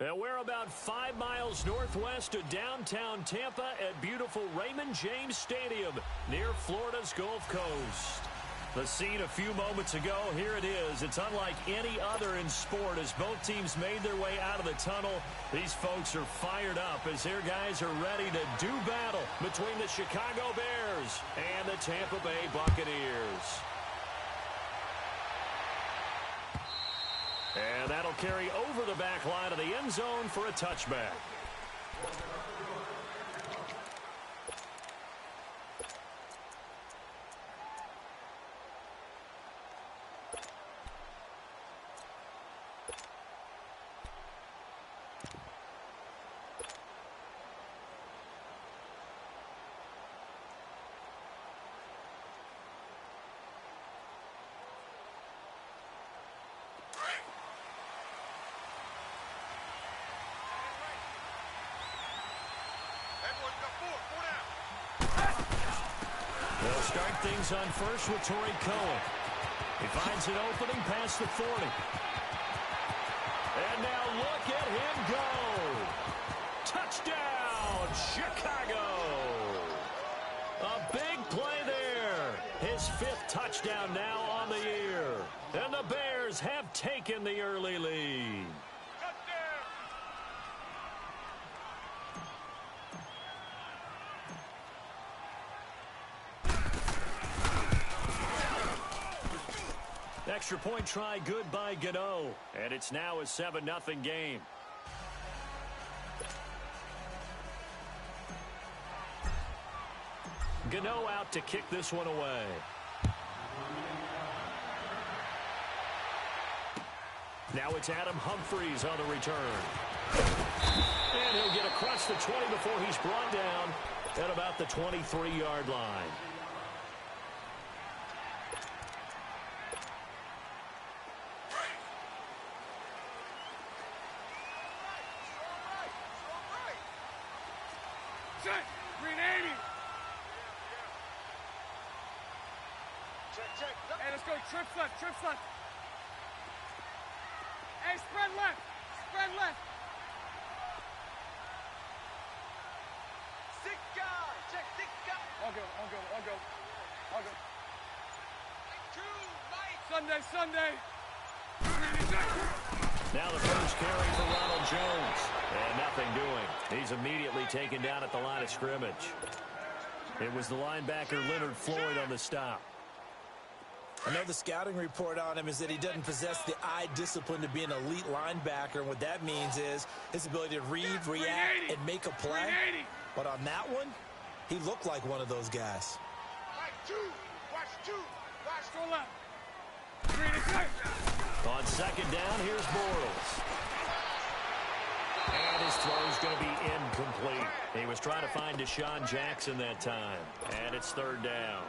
And we're about 5 miles northwest of downtown Tampa at beautiful Raymond James Stadium near Florida's Gulf Coast. The scene a few moments ago, here it is. It's unlike any other in sport as both teams made their way out of the tunnel. These folks are fired up as their guys are ready to do battle between the Chicago Bears and the Tampa Bay Buccaneers. And that'll carry over the back line of the end zone for a touchback. They'll start things on first with Tariq Cohen. He finds an opening past the 40. And now look at him go. Touchdown, Chicago. A big play there. His 5th touchdown now on the year. And the Bears have taken the early lead. Extra point try good by Gano. And it's now a 7-0 game. Gano out to kick this one away. Now it's Adam Humphries on the return. And he'll get across the 20 before he's brought down at about the 23-yard line. Hey, let's go. Trips left. Trips left. Hey, spread left. Spread left. 6 guys. Check 6 guys. I'll go. I'll go. I'll go. I'll go. Sunday. Sunday. Now the first carry for Ronald Jones. And nothing doing. He's immediately taken down at the line of scrimmage. It was the linebacker Leonard Floyd on the stop. I know the scouting report on him is that he doesn't possess the eye discipline to be an elite linebacker. And what that means is his ability to read, react, and make a play. But on that one, he looked like one of those guys. Watch two. Go left. 3 On second down, here's Bortles. And his throw's going to be incomplete. He was trying to find Deshaun Jackson that time. And it's 3rd down.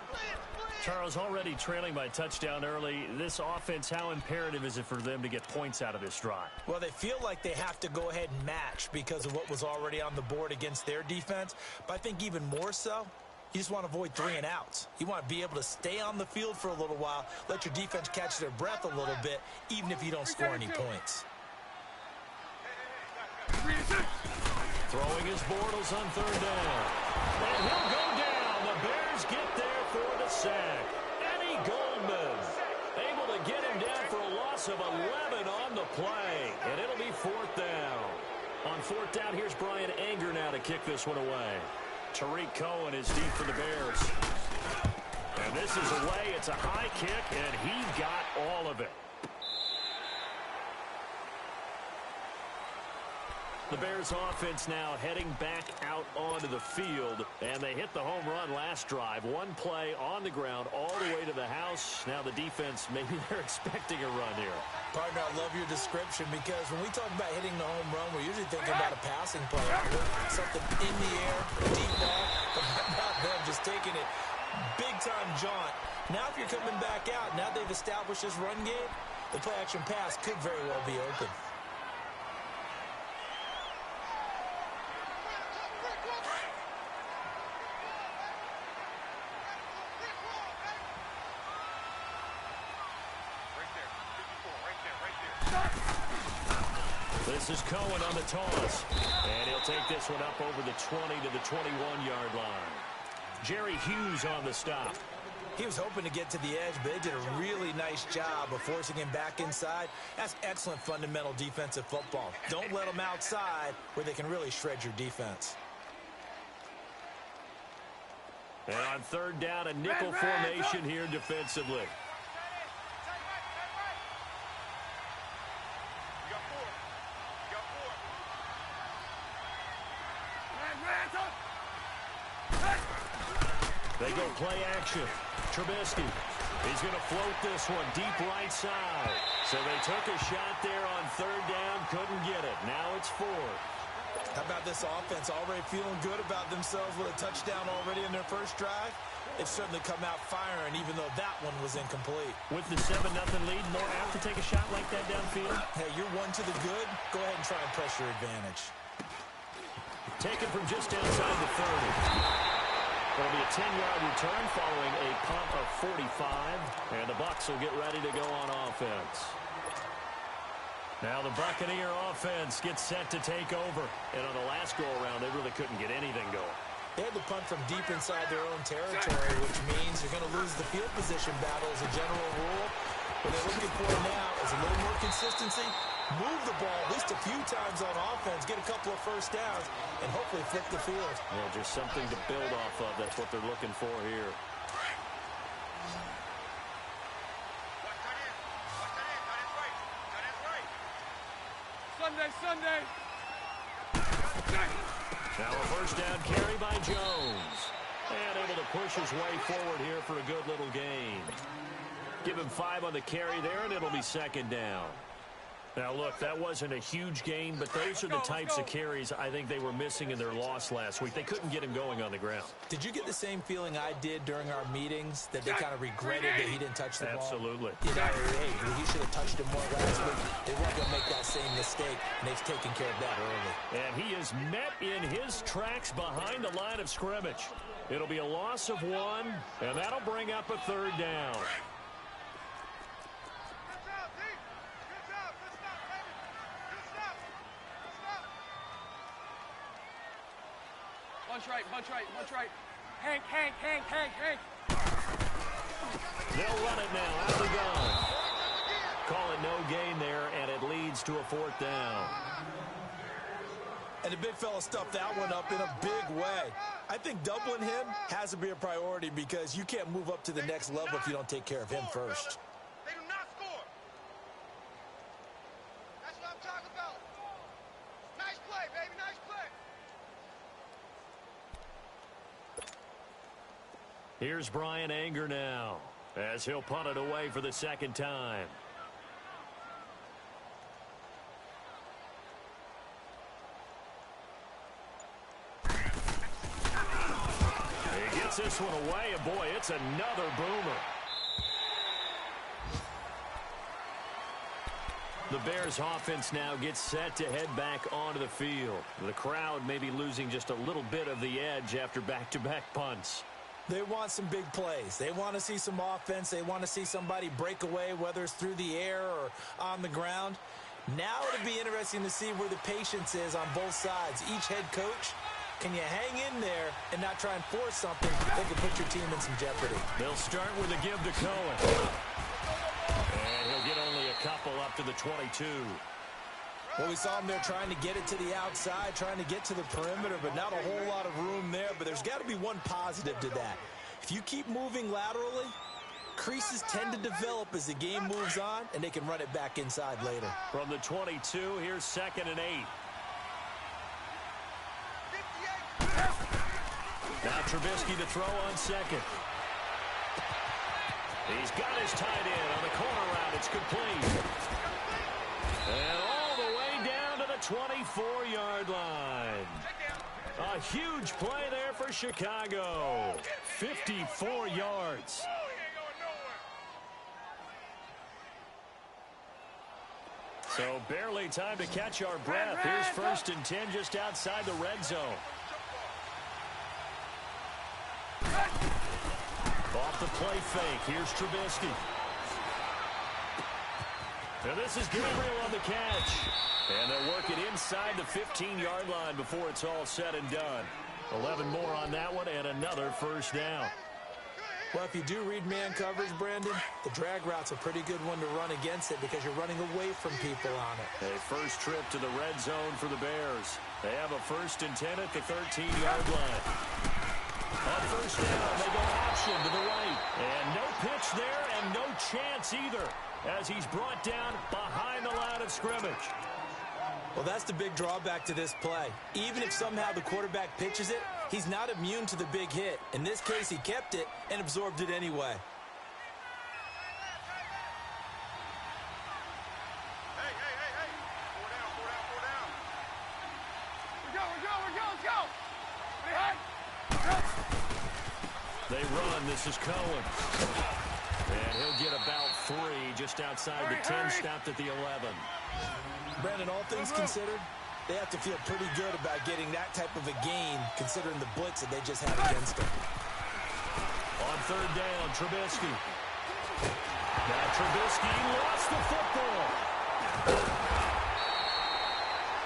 Charles, already trailing by touchdown early. This offense, how imperative is it for them to get points out of this drive? Well, they feel like they have to go ahead and match because of what was already on the board against their defense. But I think even more so, you just want to avoid 3 and outs. You want to be able to stay on the field for a little while, let your defense catch their breath a little bit, even if you don't score any points. Throwing his Bortles on 3rd down. And he'll go down. The Bears get there for the sack. Eddie Goldman able to get him down for a loss of 11 on the play. And it'll be 4th down. On 4th down, here's Brian Anger now to kick this one away. Tariq Cohen is deep for the Bears. And this is away. It's a high kick, and he got all of it. The Bears offense now heading back out onto the field, and they hit the home run last drive. One play on the ground all the way to the house. Now the defense, maybe they're expecting a run here. Partner, I love your description because when we talk about hitting the home run, we're usually thinking about a passing play. Something in the air, deep ball, but not them just taking it big-time jaunt. Now if you're coming back out, now they've established this run game, the play-action pass could very well be open. This is Cohen on the toss. And he'll take this one up over the 20 to the 21-yard line. Jerry Hughes on the stop. He was hoping to get to the edge, but they did a really nice job of forcing him back inside. That's excellent fundamental defensive football. Don't let them outside where they can really shred your defense. And on third down, a nickel formation here defensively. They go play action. Trubisky. He's going to float this one deep right side. So they took a shot there on third down, couldn't get it. Now it's fourth. How about this offense already feeling good about themselves with a touchdown already in their first drive? They've certainly come out firing, even though that one was incomplete. With the 7-0 lead, more have to take a shot like that downfield? Hey, you're one to the good. Go ahead and try and press your advantage. Taken from just outside the 30. It'll be a 10-yard return following a punt of 45. And the Bucs will get ready to go on offense. Now the Buccaneer offense gets set to take over. And on the last go-around, they really couldn't get anything going. They had to punt from deep inside their own territory, which means you're going to lose the field position battle as a general rule. What they're looking for now is a little more consistency, move the ball at least a few times on offense, get a couple of first downs, and hopefully flip the field. Well, just something to build off of. That's what they're looking for here. Sunday. Now a first down carry by Jones. And able to push his way forward here for a good little gain. Give him 5 on the carry there, and it'll be second down. Now, look, that wasn't a huge gain, but those are the types of carries I think they were missing in their loss last week. They couldn't get him going on the ground. Did you get the same feeling I did during our meetings, that they kind of regretted that he didn't touch the ball? Absolutely. You know, hey, he should have touched him more last week. They weren't going to make that same mistake, and they've taken care of that early. And he is met in his tracks behind the line of scrimmage. It'll be a loss of 1, and that'll bring up a third down. Bunch right. Hank. They'll run it now out of the gun. Call it no gain there, and it leads to a fourth down. And the big fella stuffed that one up in a big way. I think doubling him has to be a priority because you can't move up to the next level if you don't take care of him first. They do not score. That's what I'm talking about. Nice play, baby. Nice play. Here's Brian Anger now as he'll punt it away for the second time. He gets this one away, and boy, it's another boomer. The Bears offense now gets set to head back onto the field. The crowd may be losing just a little bit of the edge after back-to-back punts. They want some big plays. They want to see some offense. They want to see somebody break away, whether it's through the air or on the ground. Now it'll be interesting to see where the patience is on both sides. Each head coach, can you hang in there and not try and force something that could put your team in some jeopardy? They'll start with a give to Cohen. And he'll get only a couple up to the 22. Well, we saw him there trying to get it to the outside, trying to get to the perimeter, but not a whole lot of room there. But there's got to be one positive to that. If you keep moving laterally, creases tend to develop as the game moves on, and they can run it back inside later. From the 22, here's 2nd and 8. Now Trubisky to throw on second. He's got his tight end on the corner route. It's complete. And all the way down to the 24-yard line. A huge play there for Chicago. 54 yards. So barely time to catch our breath. Here's 1st and 10 just outside the red zone. Off the play fake. Here's Trubisky. And this is Gabriel on the catch. And they'll work it inside the 15-yard line before it's all said and done. 11 more on that one and another first down. Well, if you do read man coverage, Brandon, the drag route's a pretty good one to run against it because you're running away from people on it. A first trip to the red zone for the Bears. They have a 1st and 10 at the 13-yard line. On first down, they go option to the right. And no pitch there and no chance either as he's brought down behind the line of scrimmage. Well, that's the big drawback to this play. Even if somehow the quarterback pitches it, he's not immune to the big hit. In this case, he kept it and absorbed it anyway. Hey. 4 down. We're go. Let's go. They run. This is Cohen. And he'll get about 3 just outside the 10, stopped at the 11. Brandon, all things considered, they have to feel pretty good about getting that type of a gain considering the blitz that they just had against them. On third down, Trubisky. Now Trubisky lost the football.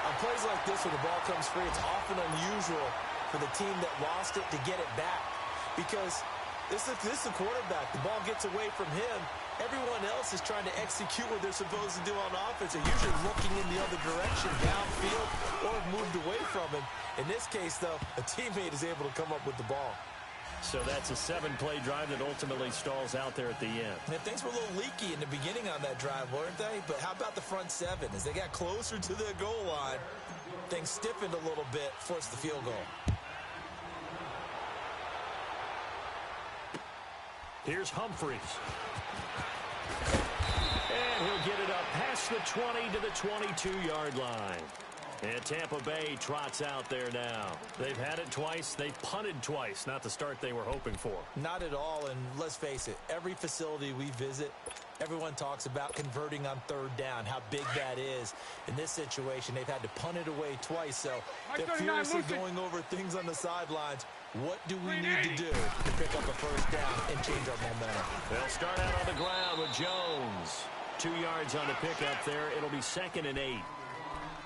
On plays like this, when the ball comes free, it's often unusual for the team that lost it to get it back because this is the quarterback. The ball gets away from him. Everyone else is trying to execute what they're supposed to do on offense. They're usually looking in the other direction, downfield, or have moved away from him. In this case, though, a teammate is able to come up with the ball. So that's a 7-play drive that ultimately stalls out there at the end. And things were a little leaky in the beginning on that drive, weren't they? But how about the front 7? As they got closer to the goal line, things stiffened a little bit, forced the field goal. Here's Humphries. And he'll get it up past the 20 to the 22-yard line. And Tampa Bay trots out there now. They've had it twice. They've punted twice. Not the start they were hoping for. Not at all, and let's face it, every facility we visit, everyone talks about converting on third down, how big that is. In this situation, they've had to punt it away twice, so they're furiously going over things on the sidelines. What do we need to do to pick up a first down and change our momentum? They'll start out on the ground with Jones. 2 yards on the pickup there. It'll be 2nd and 8.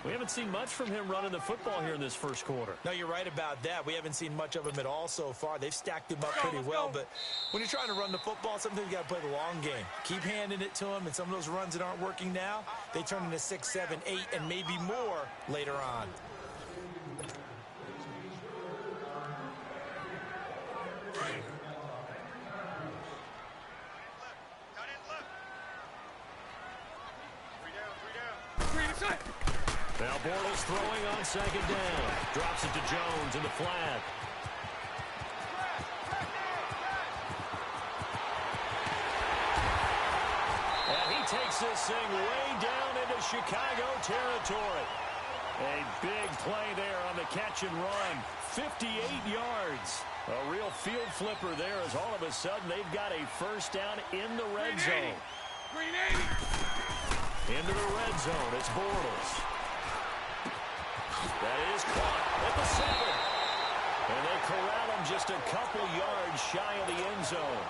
We haven't seen much from him running the football here in this first quarter. No, you're right about that. We haven't seen much of him at all so far. They've stacked him up pretty well, but when you're trying to run the football, sometimes you got to play the long game. Keep handing it to him, and some of those runs that aren't working now, they turn into 6, 7, 8, and maybe more later on. Now Bortles throwing on 2nd down. Drops it to Jones in the flat. And he takes this thing way down into Chicago territory. A big play there on the catch and run. 58 yards. A real field flipper there as all of a sudden they've got a first down in the red zone. Into the red zone, it's Bortles. That is caught at the 7. And they corral him just a couple yards shy of the end zone.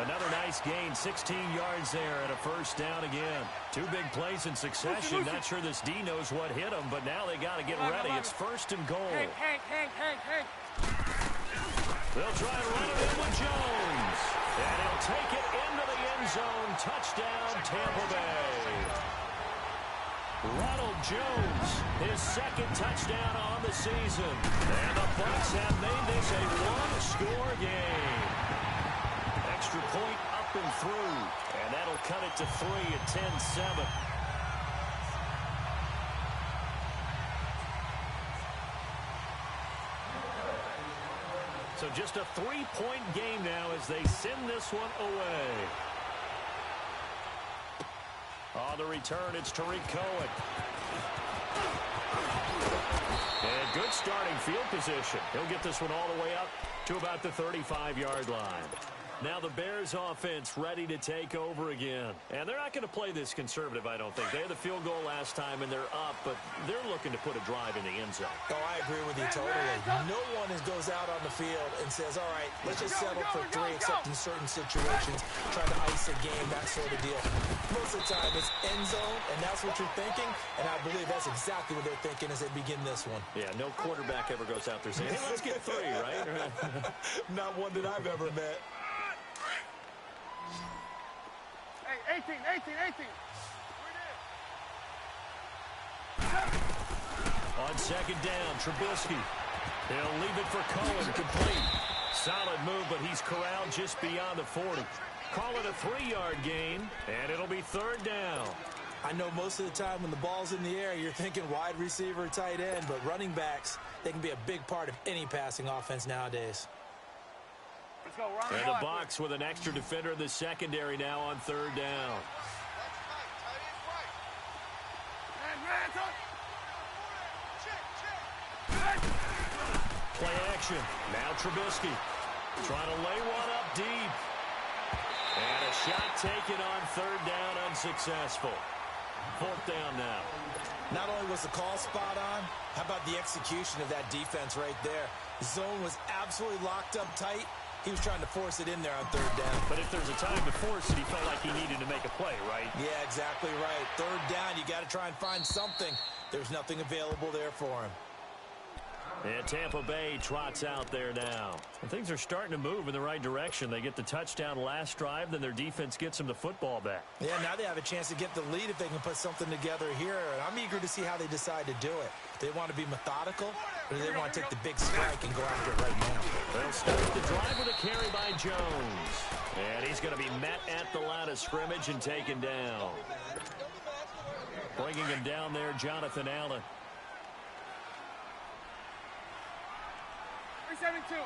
Another nice gain, 16 yards there and a first down again. 2 big plays in succession. Not sure this D knows what hit him, but now they got to get ready. It's 1st and goal. Hank. They'll try and run it in with Jones. And he'll take it into the end zone. Touchdown, Tampa Bay. Ronald Jones, his 2nd touchdown on the season. And the Bucs have made this a one-score game. Extra point up and through. And that'll cut it to 3 at 10-7. So just a 3-point game now as they send this one away. On the return, it's Tariq Cohen. And good starting field position. He'll get this one all the way up to about the 35-yard line. Now the Bears offense ready to take over again. And they're not going to play this conservative, I don't think. They had the field goal last time, and they're up, but they're looking to put a drive in the end zone. Oh, I agree with you totally. No one goes out on the field and says, all right, let's just settle for 3, except in certain situations, trying to ice innocent game, that sort of deal. Most of the time, it's end zone, and that's what you're thinking, and I believe that's exactly what they're thinking as they begin this one. Yeah, no quarterback ever goes out there saying, hey, let's get 3, right? Not one that I've ever met. Hey, 18. On second down, Trubisky. He'll leave it for Cohen, complete. Solid move, but he's corralled just beyond the 40. Call it a 3-yard gain, and it'll be third down. I know most of the time when the ball's in the air, you're thinking wide receiver, tight end, but running backs, they can be a big part of any passing offense nowadays. Let's go, run And the box with an extra defender in the secondary now on third down. Play action. Now Trubisky trying to lay one up deep. And a shot taken on third down, unsuccessful. Fourth down now. Not only was the call spot on, how about the execution of that defense right there? The zone was absolutely locked up tight. He was trying to force it in there on third down. But if there's a time to force it, he felt like he needed to make a play, right? Yeah, exactly right. Third down, you got to try and find something. There's nothing available there for him. And Tampa Bay trots out there now. And things are starting to move in the right direction. They get the touchdown last drive, then their defense gets them the football back. Yeah, now they have a chance to get the lead if they can put something together here. And I'm eager to see how they decide to do it. Do they want to be methodical, or do they want to take the big strike and go after it right now? They'll start the drive with a carry by Jones. And he's going to be met at the line of scrimmage and taken down. Bringing him down there, Jonathan Allen. 372.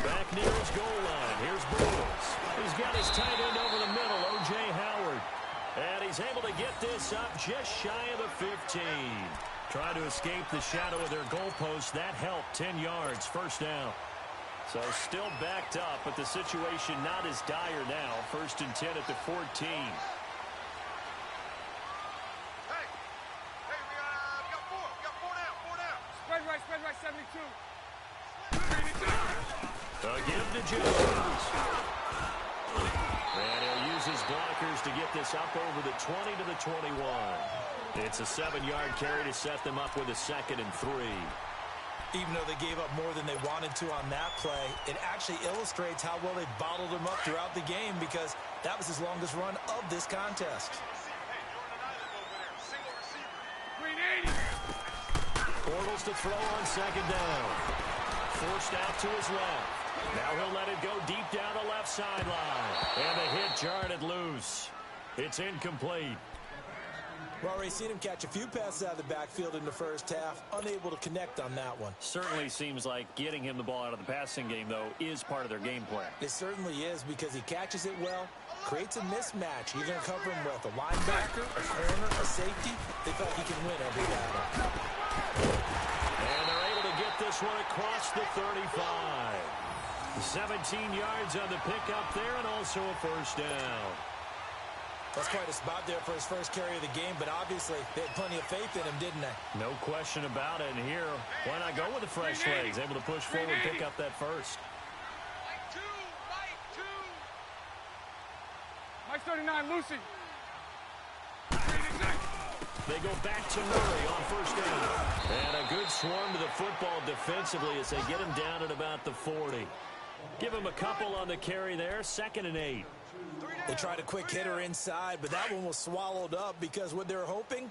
Back near his goal line. Here's Bortles. He's got his tight end over the middle, O.J. Howard. And he's able to get this up just shy of the 15. Trying to escape the shadow of their goalpost. That helped. 10 yards, first down. So still backed up, but the situation not as dire now. First and 10 at the 14. Spread right, 72. Give to Jones. And he'll use his blockers to get this up over the 20 to the 21. It's a 7-yard carry to set them up with a 2nd and 3. Even though they gave up more than they wanted to on that play, it actually illustrates how well they bottled him up throughout the game, because that was his longest run of this contest. Bortles to throw on second down. Forced out to his left. Now he'll let it go deep down the left sideline. And the hit jarred it loose. It's incomplete. We've already seen him catch a few passes out of the backfield in the first half. Unable to connect on that one. Certainly seems like getting him the ball out of the passing game, though, is part of their game plan. It certainly is, because he catches it well, creates a mismatch. You're going to cover him with a linebacker, a corner, a safety. They felt he can win every battle. And they're able to get this one across the 35. 17 yards on the pickup there, and also a first down. That's quite a spot there for his first carry of the game, but obviously they had plenty of faith in him, didn't they? No question about it. And here, why not go with the fresh legs? Able to push forward, pick up that first. Mike 39, Lucy. They go back to Murray on first down. And a good swarm to the football defensively as they get him down at about the 40. Give him a couple on the carry there. 2nd and 8. They tried a quick hitter inside, but that one was swallowed up, because what they're hoping,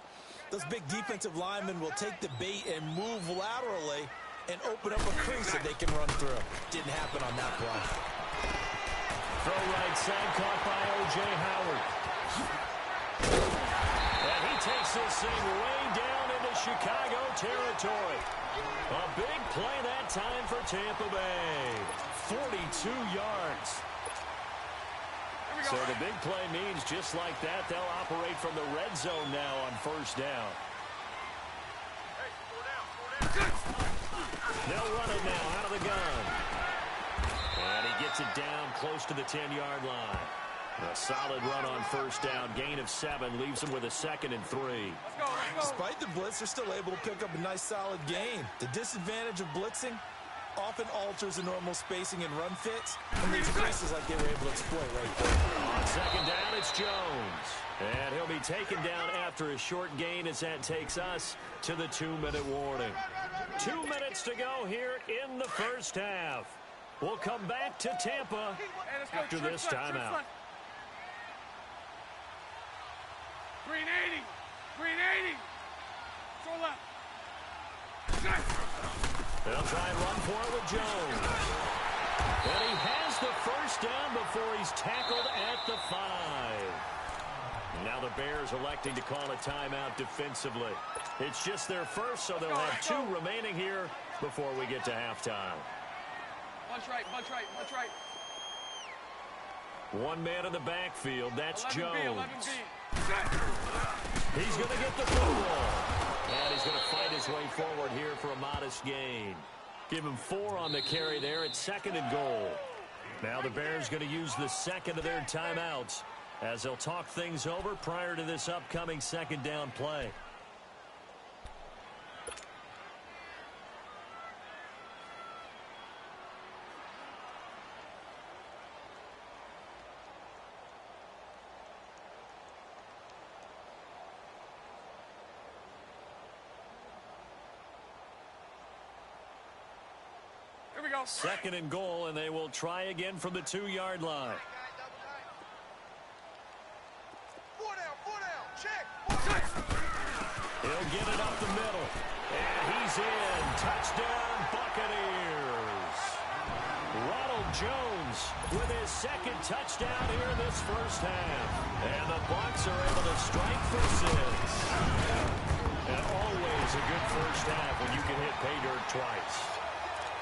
those big defensive linemen will take the bait and move laterally and open up a crease that they can run through. Didn't happen on that play. Throw right side, caught by O.J. Howard. And he takes this thing way down into Chicago territory. A big play that time for Tampa Bay. 42 yards. So the big play means just like that, they'll operate from the red zone now on first down. They'll run it now out of the gun. And he gets it down close to the 10-yard line. A solid run on first down. Gain of 7 leaves them with a 2nd and 3. Let's go. Despite the blitz, they're still able to pick up a nice solid gain. The disadvantage of blitzing, often alters the normal spacing and run fits, and leaves spaces like they were able to exploit right there. On second down, it's Jones. And he'll be taken down after a short gain as that takes us to the 2-minute warning. 2 minutes to go here in the first half. We'll come back to Tampa after this timeout. 380. 380. Go left. They'll try and run for it with Jones. And he has the first down before he's tackled at the 5. Now the Bears electing to call a timeout defensively. It's just their first, so they'll have 2 remaining here before we get to halftime. Bunch right, bunch right, bunch right. One man in the backfield, that's 11B, Jones. 11B. He's going to get the football. And he's going to fight his way forward here for a modest gain. Give him 4 on the carry there at 2nd and goal. Now the Bears going to use the second of their timeouts as they'll talk things over prior to this upcoming second down play. Here we go. 2nd and goal, and they will try again from the 2-yard line. Four down, check. He'll get it up the middle. And he's in. Touchdown, Buccaneers. Ronald Jones with his 2nd touchdown here in this first half. And the Bucs are able to strike for 6. And always a good first half when you can hit pay dirt twice.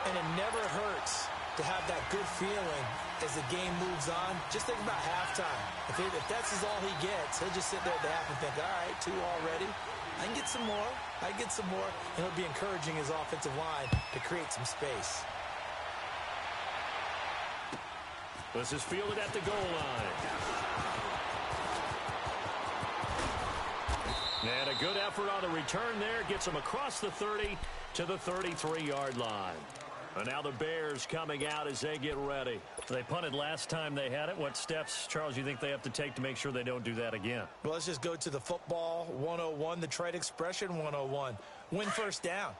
And it never hurts to have that good feeling as the game moves on. Just think about halftime. If that's all he gets, he'll just sit there at the half and think, all right, 2 already. I can get some more. I can get some more. And he'll be encouraging his offensive line to create some space. This is fielded at the goal line. And a good effort on the return there. Gets him across the 30 to the 33-yard line. And now the Bears coming out as they get ready. They punted last time they had it. What steps, Charles, you think they have to take to make sure they don't do that again? Well, let's just go to the football 101, the trade expression 101. Win first down.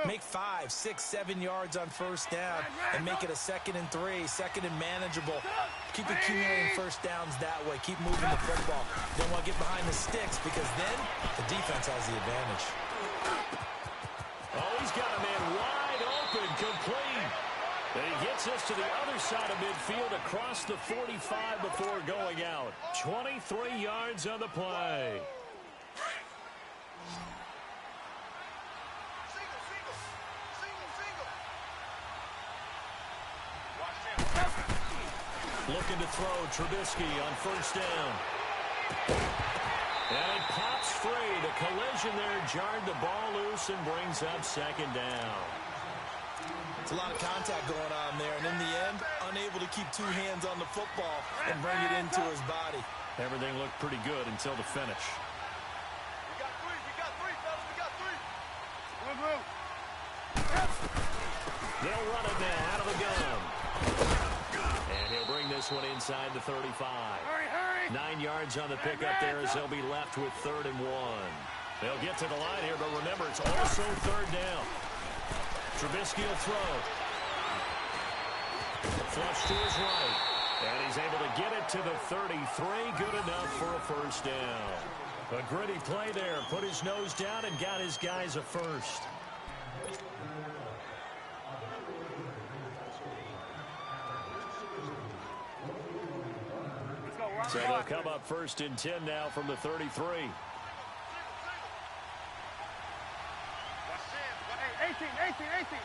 Make 5, 6, 7 yards on first down and make it a 2nd and 3, 2nd and manageable. Keep accumulating first downs that way. Keep moving the football. Don't want to get behind the sticks because then the defense has the advantage. Oh, he's got a man wide open, complete. And he gets us to the other side of midfield across the 45 before going out. 23 yards on the play. Looking to throw Trubisky on first down. And it pops free. The collision there jarred the ball loose and brings up 2nd down. It's a lot of contact going on there, and in the end, unable to keep 2 hands on the football and bring it into his body. Everything looked pretty good until the finish. We got 3, fellas, we got 3. They'll run it now out of the gun. And he'll bring this one inside the 35. Hurry, hurry. 9 yards on the pickup there as they'll be left with 3rd and 1. They'll get to the line here, but remember, it's also 3rd down. Trubisky will throw. Flush to his right. And he's able to get it to the 33. Good enough for a first down. A gritty play there. Put his nose down and got his guys a first. So they'll come up 1st and 10 now from the 33. 18.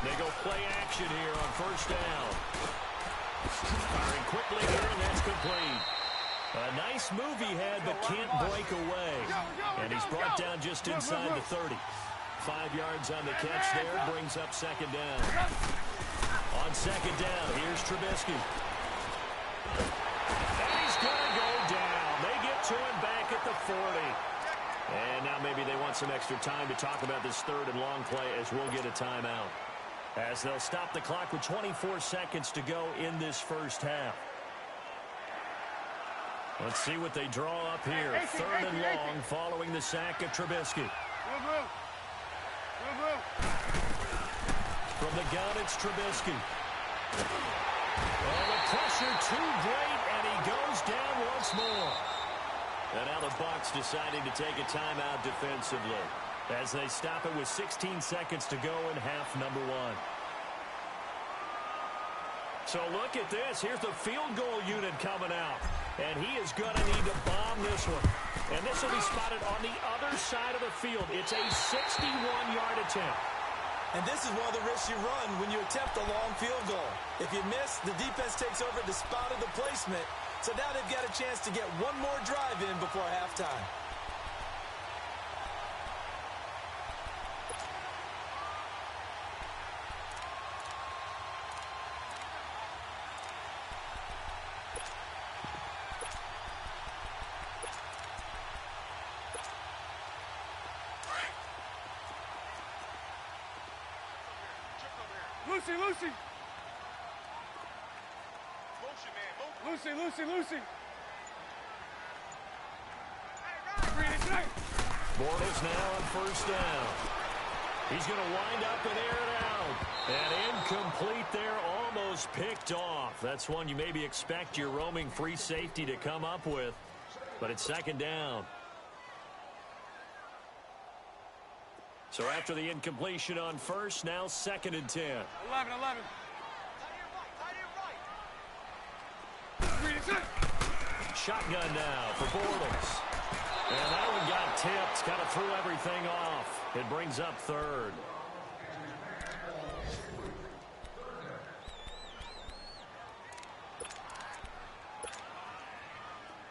They go play action here on first down. Firing quickly here, and that's complete. A nice move he had, but can't break away. And he's brought down just inside the 30. 5 yards on the catch there, brings up 2nd down. On 2nd down, here's Trubisky. And he's going to go down. They get to him back at the 40. And now maybe they want some extra time to talk about this third and long play as we'll get a timeout. As they'll stop the clock with 24 seconds to go in this first half. Let's see what they draw up here. Third and long following the sack of Trubisky. From the gun, it's Trubisky. And the pressure too great, and he goes down once more. And now the Bucs deciding to take a timeout defensively as they stop it with 16 seconds to go in half number one. So look at this. Here's the field goal unit coming out. And he is going to need to bomb this one. And this will be spotted on the other side of the field. It's a 61-yard attempt. And this is one of the risks you run when you attempt a long field goal. If you miss, the defense takes over the spot of the placement. So now they've got a chance to get one more drive in before halftime. Lucy. Lucy. Bortles now on first down. He's going to wind up and air it out. And incomplete there, almost picked off. That's one you maybe expect your roaming free safety to come up with. But it's second down. So after the incompletion on first, now second and 10. 11. Shotgun now for Bortles. And that one got tipped, kind of threw everything off. It brings up third.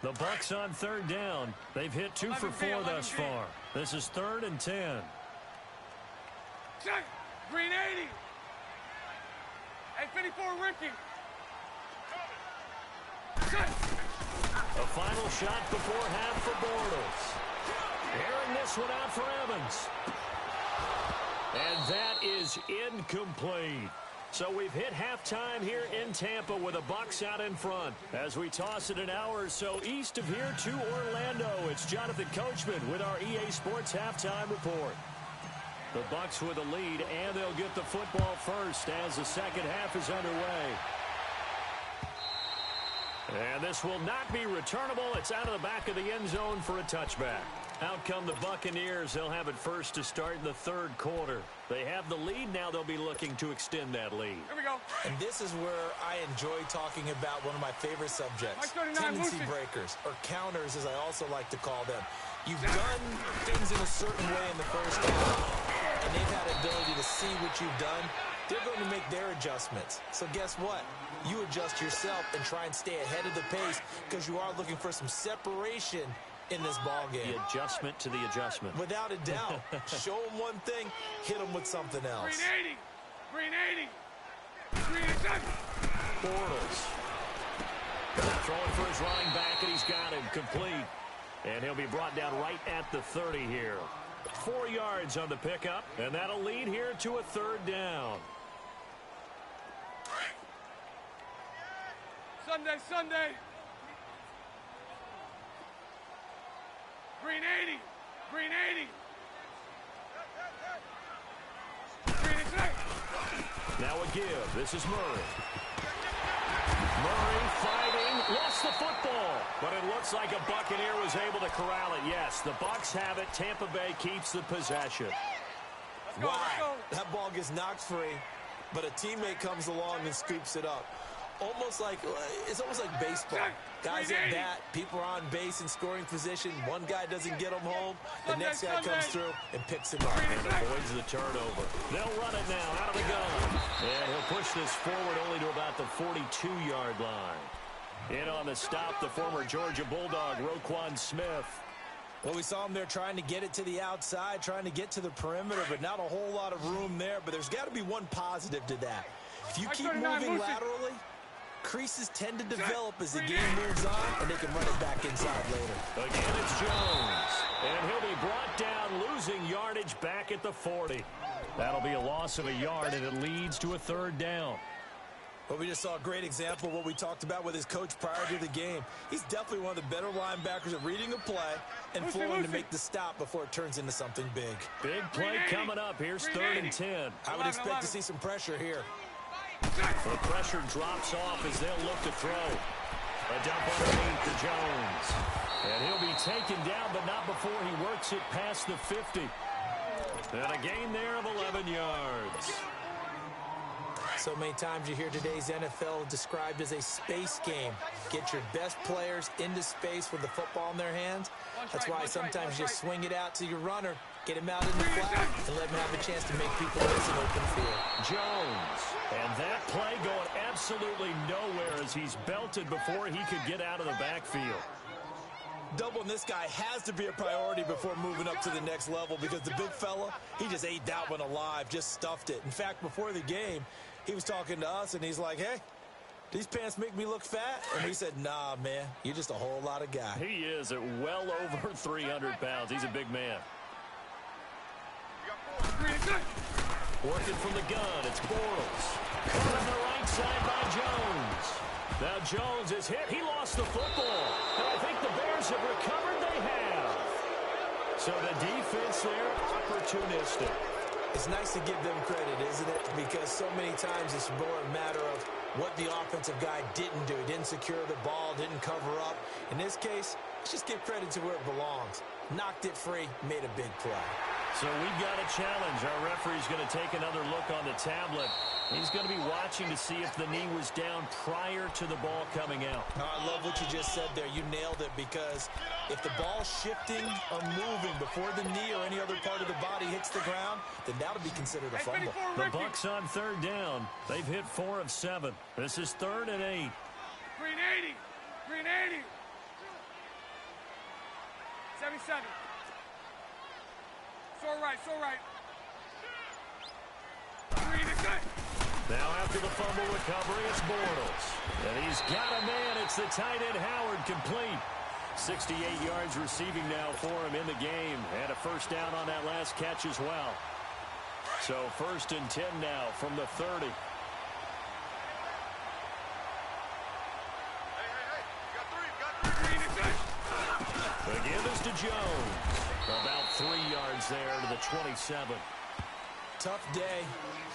The Bucs on third down. They've hit 2 for 4 thus far. This is third and 10. Check. Green 80. 854 Ricky. Check. A final shot before half for Bortles. Airing this one out for Evans. And that is incomplete. So we've hit halftime here in Tampa with the Bucs out in front. As we toss it an hour or so east of here to Orlando, it's Jonathan Coachman with our EA Sports Halftime Report. The Bucs with a lead, and they'll get the football first as the second half is underway. And this will not be returnable. It's out of the back of the end zone for a touchback. Out come the Buccaneers. They'll have it first to start in the third quarter. They have the lead. Now they'll be looking to extend that lead. Here we go. And this is where I enjoy talking about one of my favorite subjects, tendency breakers, or counters as I also like to call them. You've done things in a certain way in the first half, and they've had the ability to see what you've done. They're going to make their adjustments. So guess what? You adjust yourself and try and stay ahead of the pace because you are looking for some separation in this ball game. The adjustment to the adjustment. Without a doubt. Show them one thing, hit them with something else. Green 80. Green 80. Bortles. Throwing for his running back, and he's got him complete. And he'll be brought down right at the 30 here. 4 yards on the pickup, and that'll lead here to a third down. Sunday. Green 80. Green 80. Now a give. This is Murray. Murray fighting. Lost the football. But it looks like a Buccaneer was able to corral it. Yes, the Bucs have it. Tampa Bay keeps the possession. Wow. That ball gets knocked free, but a teammate comes along and scoops it up. It's almost like baseball. Guys at bat, people are on base in scoring position. One guy doesn't get them home. The next guy comes through and picks him up. And avoids the turnover. They'll run it now out of the gun. And he'll push this forward only to about the 42-yard line. In on the stop, the former Georgia Bulldog, Roquan Smith. Well, we saw him there trying to get it to the outside, trying to get to the perimeter, but not a whole lot of room there. But there's got to be one positive to that. If you keep moving laterally, Creases tend to develop as the game moves on, and they can run it back inside later. Again, it's Jones. And he'll be brought down, losing yardage back at the 40. That'll be a loss of a yard, and it leads to a third down. Well, we just saw a great example of what we talked about with his coach prior to the game. He's definitely one of the better linebackers at reading a play and flowing to make the stop before it turns into something big. Big play coming up. Here's 3rd and 10. I would expect to see some pressure here. The pressure drops off as they'll look to throw. A dump underneath to Jones. And he'll be taken down, but not before he works it past the 50. And a gain there of 11 yards. So many times you hear today's NFL described as a space game. Get your best players into space with the football in their hands. That's why sometimes you just swing it out to your runner, get him out in the flat, and let him have a chance to make people miss an open field. Jones. And that play going absolutely nowhere as he's belted before he could get out of the backfield. Doubling this guy has to be a priority before moving up to the next level because the big fella, he just ate that one alive, just stuffed it. In fact, before the game, he was talking to us, and he's like, hey, these pants make me look fat? And we said, nah, man, you're just a whole lot of guy. He is at well over 300 pounds. He's a big man. Working from the gun, it's Bortles. Caught on the right side by Jones. Now Jones is hit. He lost the football. And I think the Bears have recovered. They have. So the defense there, opportunistic. It's nice to give them credit, isn't it? Because so many times it's more a matter of what the offensive guy didn't do. He didn't secure the ball, didn't cover up. In this case, let's just give credit to where it belongs. Knocked it free, made a big play. So we've got a challenge. Our referee's going to take another look on the tablet. He's going to be watching to see if the knee was down prior to the ball coming out. I love what you just said there. You nailed it, because if the ball's shifting or moving before the knee or any other part of the body hits the ground, then that'll be considered a fumble. The Bucs on 3rd down. They've hit 4 of 7. This is 3rd and 8. Green 80. Green 80. 77. So right. Green is good. Now after the fumble recovery, it's Bortles. And he's got a man. It's the tight end Howard, complete. 68 yards receiving now for him in the game. And a first down on that last catch as well. So 1st and 10 now from the 30. Hey, you got 3. Green is good. Again, this to Jones. About 3 yards there to the 27. Tough day,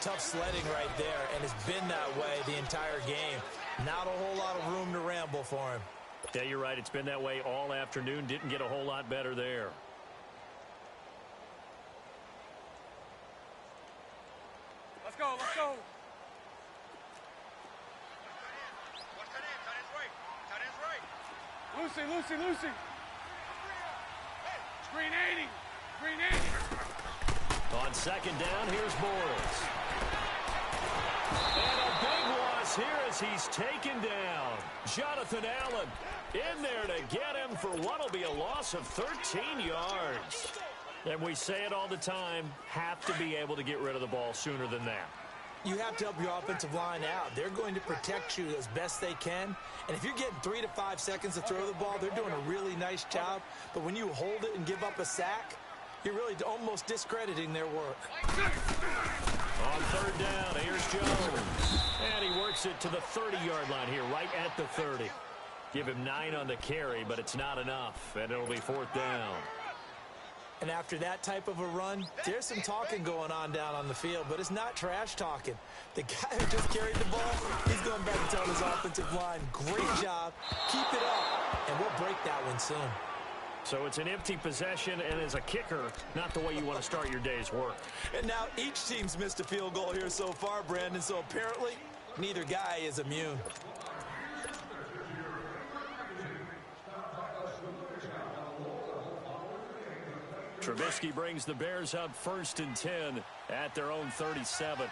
tough sledding right there, and it's been that way the entire game. Not a whole lot of room to ramble for him. Yeah, you're right. It's been that way all afternoon. Didn't get a whole lot better there. Let's go. Watch tight end's right. Lucy. Green 80. On 2nd down, here's Bortles. And a big loss here as he's taken down. Jonathan Allen in there to get him for what will be a loss of 13 yards. And we say it all the time, have to be able to get rid of the ball sooner than that. You have to help your offensive line out. They're going to protect you as best they can. And if you're getting 3 to 5 seconds to throw the ball, they're doing a really nice job. But when you hold it and give up a sack, you're really almost discrediting their work. On 3rd down, here's Jones. And he works it to the 30-yard line here, right at the 30. Give him 9 on the carry, but it's not enough. And it'll be 4th down. And after that type of a run, there's some talking going on down on the field, but it's not trash talking. The guy who just carried the ball, he's going back and telling his offensive line, great job, keep it up, and we'll break that one soon. So it's an empty possession, and as a kicker, not the way you want to start your day's work. And now each team's missed a field goal here so far, Brandon, so apparently neither guy is immune. Trubisky brings the Bears up 1st and 10 at their own 37.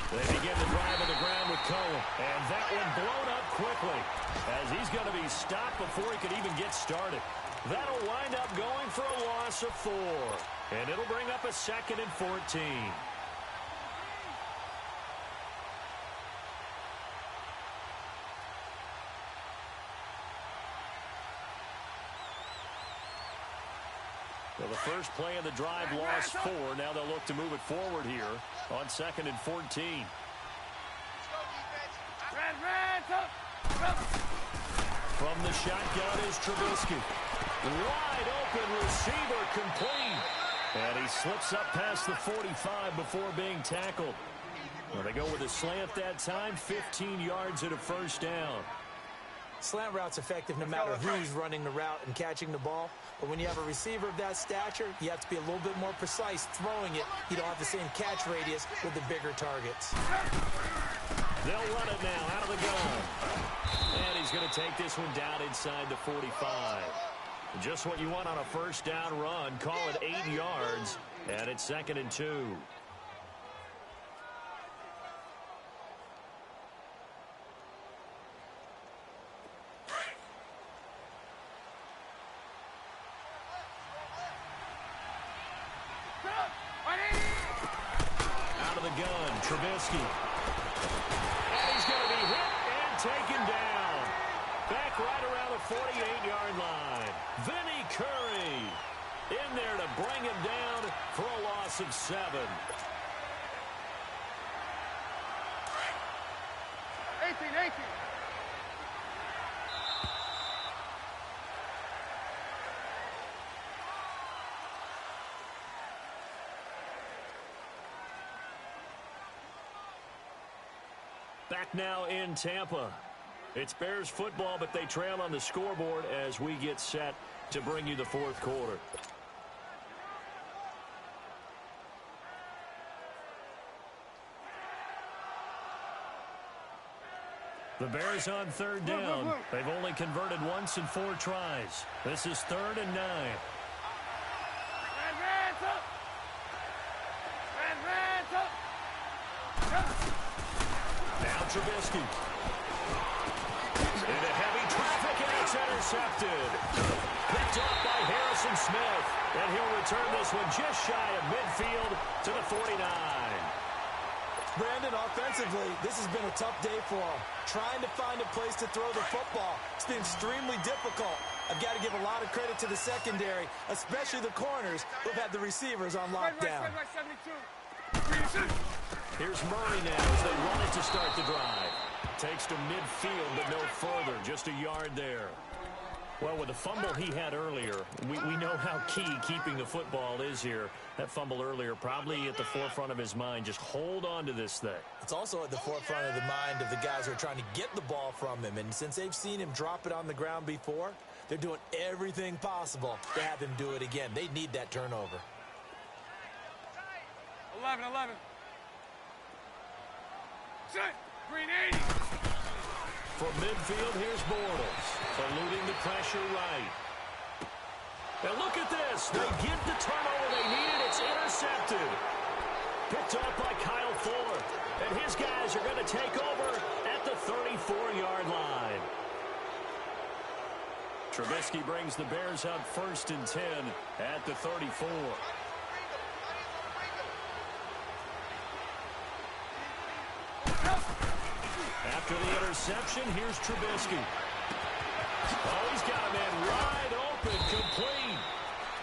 They begin the drive on the ground with Cohen. And that one blown up quickly as he's going to be stopped before he could even get started. That'll wind up going for a loss of 4. And it'll bring up a 2nd and 14. the first play of the drive lost 4. Now they'll look to move it forward here on 2nd and 14. From the shotgun is Trubisky. Wide open receiver complete. And he slips up past the 45 before being tackled. Well, they go with a slant that time, 15 yards and a first down. Slant route's effective no matter who's running the route and catching the ball. But when you have a receiver of that stature, you have to be a little bit more precise throwing it. You don't have the same catch radius with the bigger targets. They'll run it now out of the gun. And he's going to take this one down inside the 45. Just what you want on a first down run. Call it 8 yards. And it's 2nd and 2. Out of the gun, Trubisky. And he's going to be hit and taken down. Back right around the 48-yard line. Vinny Curry in there to bring him down for a loss of 7. 18. Back now in Tampa. It's Bears football, but they trail on the scoreboard as we get set to bring you the 4th quarter. The Bears on 3rd down. They've only converted once in 4 tries. This is 3rd and 9. Now Trubisky. Into heavy traffic, and it's intercepted. Picked up by Harrison Smith. And he'll return this one just shy of midfield to the 49. Brandon, offensively, this has been a tough day for him. Trying to find a place to throw the football. It's been extremely difficult. I've got to give a lot of credit to the secondary, especially the corners who've had the receivers on lockdown. Here's Murray now as they run it to start the drive. Takes to midfield, but no further. Just a yard there. Well, with the fumble he had earlier, we know how key keeping the football is here. That fumble earlier probably at the forefront of his mind. Just hold on to this thing. It's also at the forefront of the mind of the guys who are trying to get the ball from him. And since they've seen him drop it on the ground before, they're doing everything possible to have him do it again. They need that turnover. 11. Set. Green 80. From midfield, here's Bortles. Eluding the pressure right. And look at this. They get the turnover they needed. It's intercepted. Picked up by Kyle Fuller. And his guys are going to take over at the 34-yard line. Trubisky brings the Bears up 1st and 10 at the 34. After the interception, here's Trubisky. Oh, he's got a man wide open, complete.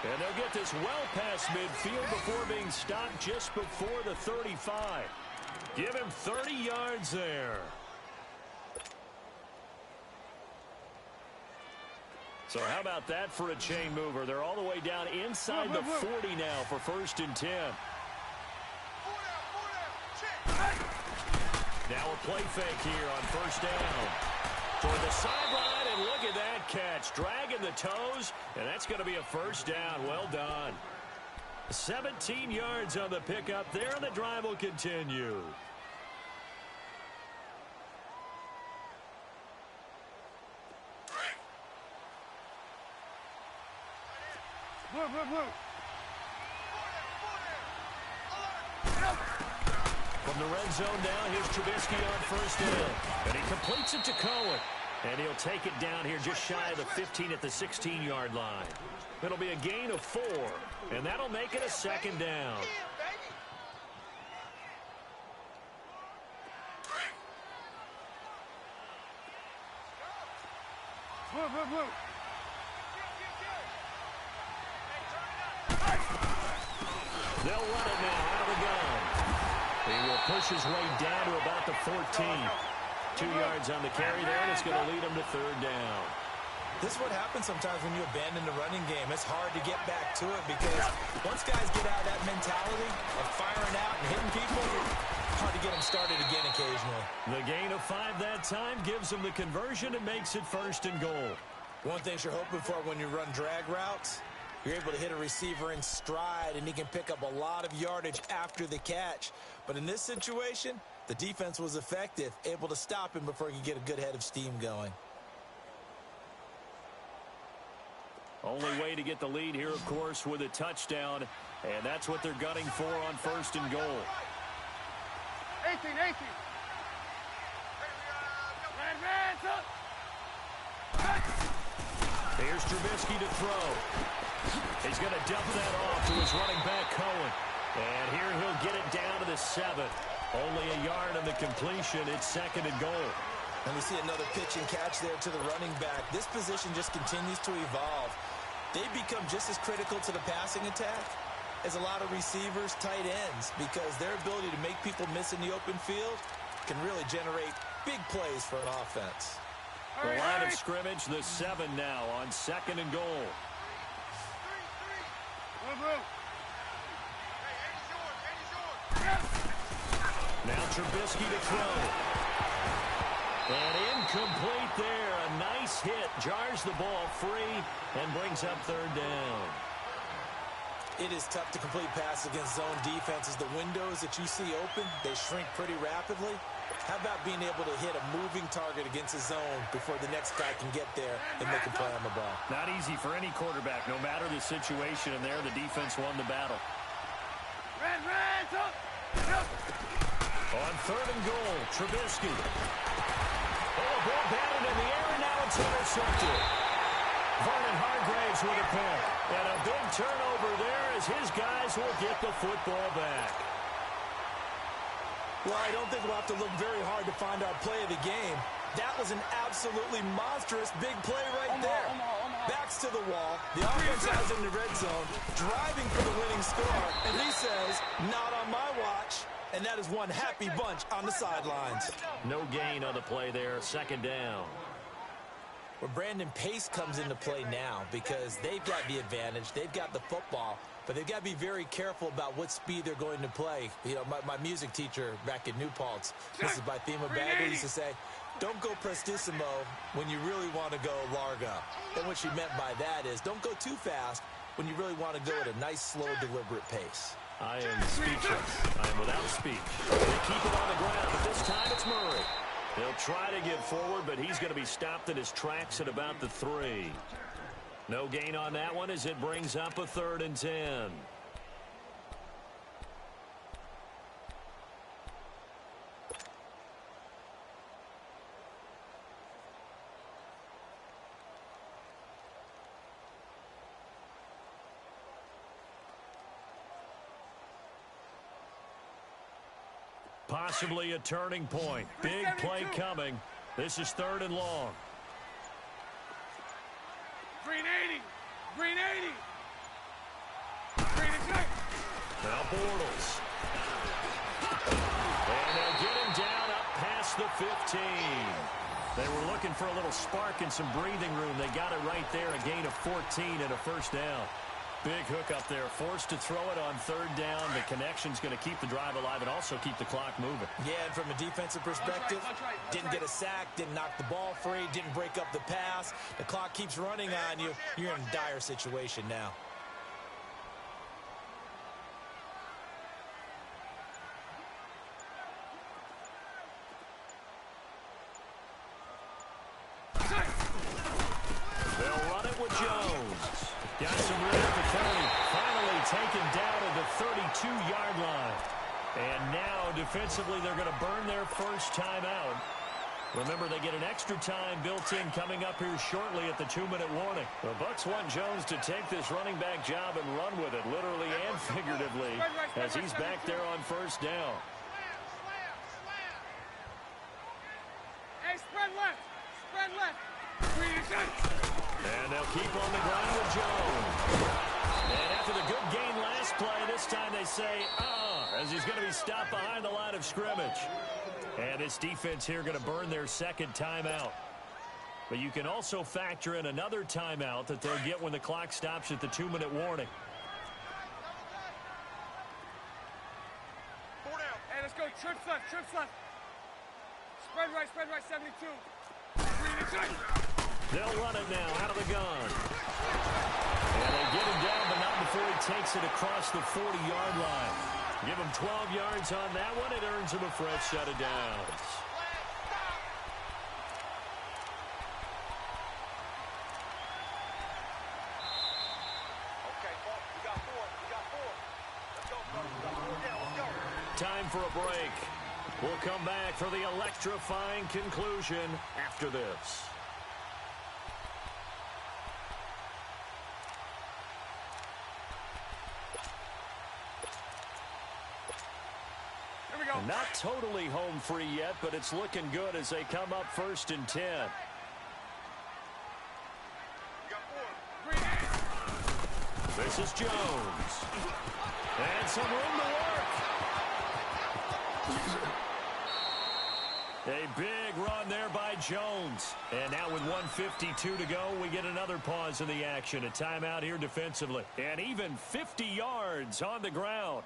And they'll get this well past midfield before being stopped just before the 35. Give him 30 yards there. So how about that for a chain mover? They're all the way down inside the 40 now for 1st and 10. Now a play fake here on 1st down. Toward the sideline, and look at that catch. Dragging the toes, and that's going to be a 1st down. Well done. 17 yards on the pickup there, and the drive will continue. Blue. From the red zone now, here's Trubisky on 1st down. And he completes it to Cohen. And he'll take it down here just shy of the 15 at the 16-yard line. It'll be a gain of 4. And that'll make it a 2nd down. Blue. They'll run it now out of the gun. He will push his way down to about the 14. 2 yards on the carry there, and it's going to lead him to third down. This is what happens sometimes when you abandon the running game. It's hard to get back to it because once guys get out of that mentality of firing out and hitting people, it's hard to get them started again occasionally. The gain of 5 that time gives him the conversion and makes it first and goal. One thing you're hoping for when you run drag routes, you're able to hit a receiver in stride, and he can pick up a lot of yardage after the catch. But in this situation, the defense was effective, able to stop him before he could get a good head of steam going. Only way to get the lead here, of course, with a touchdown, and that's what they're gunning for on first and goal. 18. Here's Trubisky to throw. He's going to dump that off to his running back, Cohen. And here he'll get it down to the 7. Only a yard on the completion. It's second and goal. And we see another pitch and catch there to the running back. This position just continues to evolve. They become just as critical to the passing attack as a lot of receivers, tight ends, because their ability to make people miss in the open field can really generate big plays for an offense. The line of scrimmage, the 7 now on second and goal. Now Trubisky to throw. And incomplete there. A nice hit. Jars the ball free and brings up third down. It is tough to complete pass against zone defenses. The windows that you see open, they shrink pretty rapidly. How about being able to hit a moving target against a zone before the next guy can get there and make a play on the ball? Not easy for any quarterback. No matter the situation in there, the defense won the battle. On third and goal, Trubisky. Oh, ball batted in the air, and now it's intercepted. Vernon Hargraves with a pick. And a big turnover there as his guys will get the football back. Well, I don't think we'll have to look very hard to find our play of the game. That was an absolutely monstrous big play right there. Backs to the wall. The offense has in the red zone, driving for the winning score. And he says, not on my watch. And that is one happy bunch on the sidelines. No gain on the play there. Second down. Well, Brandon, pace comes into play now because they've got the advantage. They've got the football. But they've got to be very careful about what speed they're going to play. You know, my music teacher back at New Paltz, this is by Thema Bagley, used to say, don't go prestissimo when you really want to go largo. And what she meant by that is don't go too fast when you really want to go at a nice, slow, deliberate pace. I am speechless. I am without speech. They keep it on the ground, but this time it's Murray. He'll try to get forward, but he's going to be stopped in his tracks at about the 3. No gain on that one as it brings up a 3rd and 10. Possibly a turning point. Big play coming. This is 3rd and long. Green 80. Green 80. Green and check. Now Bortles. And they'll get him down up past the 15. They were looking for a little spark and some breathing room. They got it right there. A gain of 14 and a first down. Big hook up there. Forced to throw it on 3rd down. The connection's going to keep the drive alive and also keep the clock moving. Yeah, and from a defensive perspective, didn't get a sack, didn't knock the ball free, didn't break up the pass. The clock keeps running on you. You're in a dire situation now. They'll run it with Jones. Got some room at the 30. Finally taken down at the 32-yard line. And now, defensively, they're going to burn their first timeout. Remember, they get an extra time built in coming up here shortly at the 2-minute warning. The Bucs want Jones to take this running back job and run with it, literally and figuratively, as he's back there on first down. Hey, spread left. Spread left. Green and check. And they'll keep on the ground with Jones. And after the good gain last play. This time they say, as he's going to be stopped behind the line of scrimmage. And this defense here going to burn their second timeout. But you can also factor in another timeout that they'll get when the clock stops at the 2-minute warning. Hey, let's go. Trips left, trips left. Spread right, 72. They'll run it now out of the gun. And they get him down, but not before he takes it across the 40-yard line. Give him 12 yards on that one. It earns him a fresh set of downs. Time for a break. We'll come back for the electrifying conclusion after this. Here we go. Not totally home free yet, but it's looking good as they come up 1st and 10. This is Jones. And some room to work. A big run there by Jones. And now with 1:52 to go, we get another pause in the action. A timeout here defensively. And even 50 yards on the ground.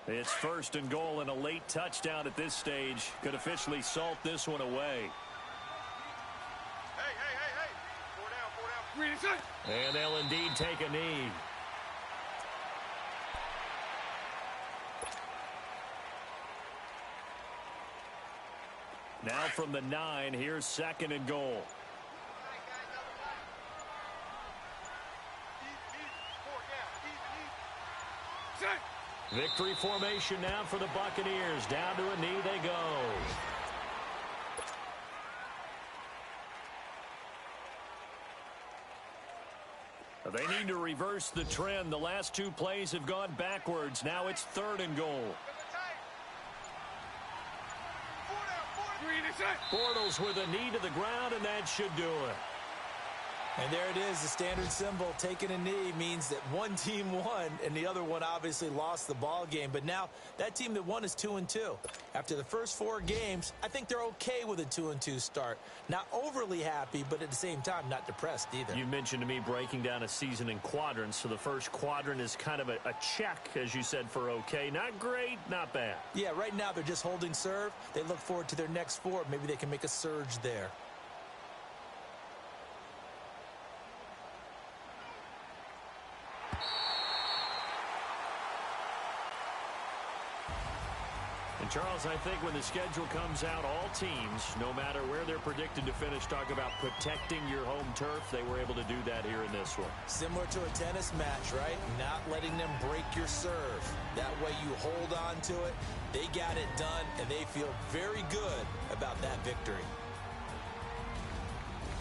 It's 1st and goal, and a late touchdown at this stage could officially salt this one away. Hey. 4 down. And they'll indeed take a knee. Now from the 9, here's 2nd and goal. Victory formation now for the Buccaneers. Down to a knee they go. They need to reverse the trend. The last 2 plays have gone backwards. Now it's 3rd and goal. Bortles with a knee to the ground, and that should do it. And there it is, the standard symbol. Taking a knee means that one team won, and the other one obviously lost the ball game. But now that team that won is 2-2. After the first 4 games, I think they're okay with a 2-2 start. Not overly happy, but at the same time, not depressed either. You mentioned to me breaking down a season in quadrants. So the first quadrant is kind of a check, as you said, for okay. Not great, not bad. Yeah, right now they're just holding serve. They look forward to their next 4. Maybe they can make a surge there. And Charles, I think when the schedule comes out, all teams, no matter where they're predicted to finish, talk about protecting your home turf. They were able to do that here in this one. Similar to a tennis match, right? Not letting them break your serve. That way you hold on to it. They got it done, and they feel very good about that victory.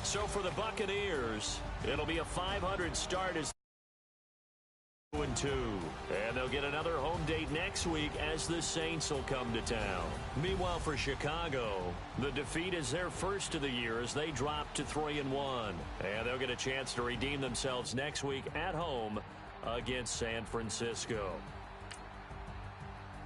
So for the Buccaneers, it'll be a 500 start as 2-2. And they'll get another home date next week as the Saints will come to town. Meanwhile, for Chicago, the defeat is their first of the year as they drop to 3-1. And they'll get a chance to redeem themselves next week at home against San Francisco.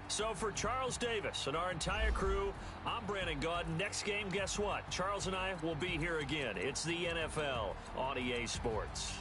So for Charles Davis and our entire crew, I'm Brandon Gaudin. Next game, guess what? Charles and I will be here again. It's the NFL on EA Sports.